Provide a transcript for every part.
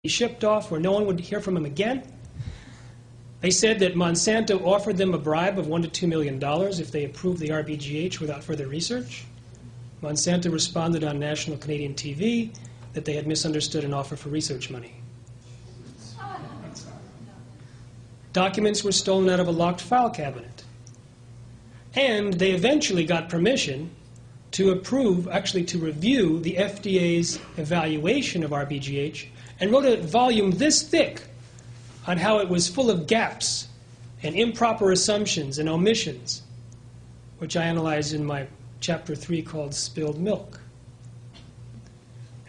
shipped off where no one would hear from him again. They said that Monsanto offered them a bribe of $1 to $2 million if they approved the RBGH without further research. Monsanto responded on national Canadian TV that they had misunderstood an offer for research money. Documents were stolen out of a locked file cabinet. And they eventually got permission to approve, actually to review the FDA's evaluation of RBGH and wrote a volume this thick on how it was full of gaps and improper assumptions and omissions, which I analyzed in my chapter 3 called Spilled Milk.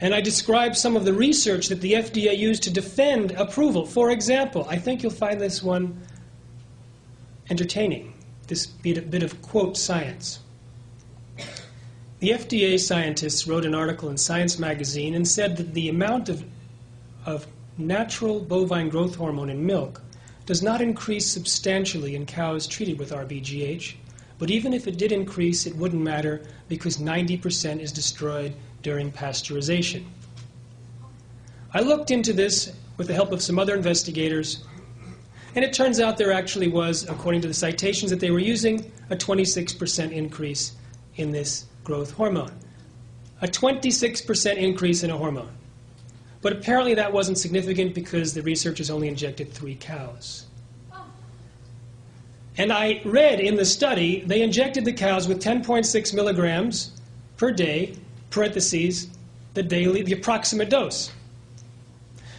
And I described some of the research that the FDA used to defend approval. For example, I think you'll find this one entertaining, this bit of quote science. The FDA scientists wrote an article in Science magazine and said that the amount of natural bovine growth hormone in milk does not increase substantially in cows treated with RBGH, but even if it did increase, it wouldn't matter because 90% is destroyed during pasteurization. I looked into this with the help of some other investigators, and it turns out there actually was, according to the citations that they were using, a 26% increase in this growth hormone. A 26% increase in a hormone. But apparently that wasn't significant because the researchers only injected 3 cows. And I read in the study, they injected the cows with 10.6 milligrams per day, parentheses, the approximate dose.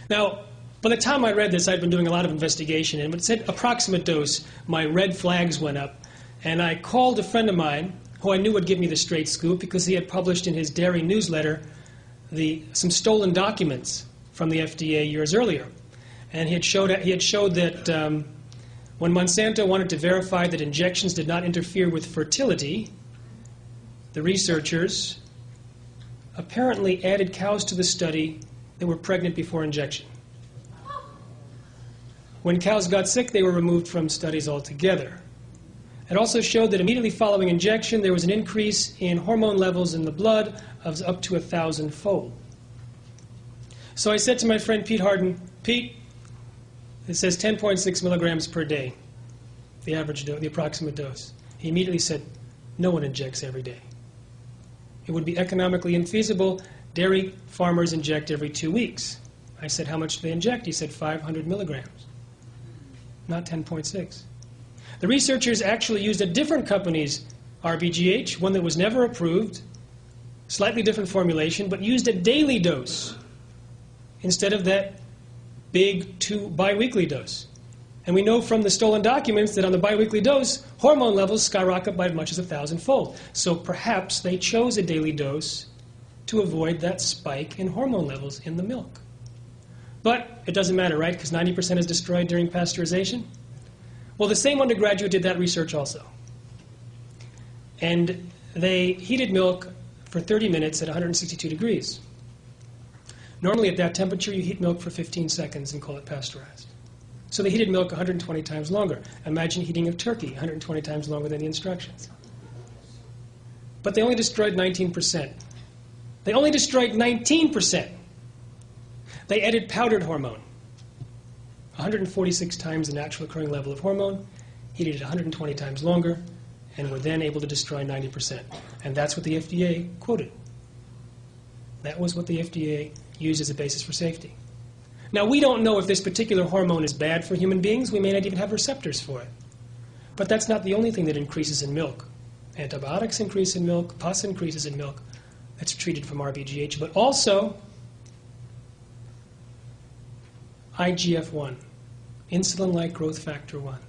Now, by the time I read this, I'd been doing a lot of investigation, and when it said approximate dose, my red flags went up. And I called a friend of mine, who I knew would give me the straight scoop, because he had published in his dairy newsletter some stolen documents from the FDA years earlier. And he had showed that when Monsanto wanted to verify that injections did not interfere with fertility, the researchers apparently added cows to the study that were pregnant before injection. When cows got sick, they were removed from studies altogether. It also showed that immediately following injection, there was an increase in hormone levels in the blood of up to 1,000-fold. So I said to my friend Pete Harden, Pete, it says 10.6 milligrams per day, the average dose, the approximate dose. He immediately said, no one injects every day. It would be economically infeasible. Dairy farmers inject every 2 weeks. I said, how much do they inject? He said 500 milligrams, not 10.6. The researchers actually used a different company's RBGH, one that was never approved, slightly different formulation, but used a daily dose instead of that big biweekly dose. And we know from the stolen documents that on the biweekly dose, hormone levels skyrocket by as much as 1,000-fold. So perhaps they chose a daily dose to avoid that spike in hormone levels in the milk. But it doesn't matter, right? Because 90% is destroyed during pasteurization. Well, the same undergraduate did that research also. And they heated milk for 30 minutes at 162 degrees. Normally at that temperature, you heat milk for 15 seconds and call it pasteurized. So they heated milk 120 times longer. Imagine heating a turkey 120 times longer than the instructions. But they only destroyed 19%. They only destroyed 19%. They added powdered hormone. 146 times the natural occurring level of hormone, heated it 120 times longer, and were then able to destroy 90%. And that's what the FDA quoted. That was what the FDA used as a basis for safety. Now, we don't know if this particular hormone is bad for human beings. We may not even have receptors for it. But that's not the only thing that increases in milk. Antibiotics increase in milk, pus increases in milk. That's treated from RBGH, but also IGF-1, insulin-like growth factor 1.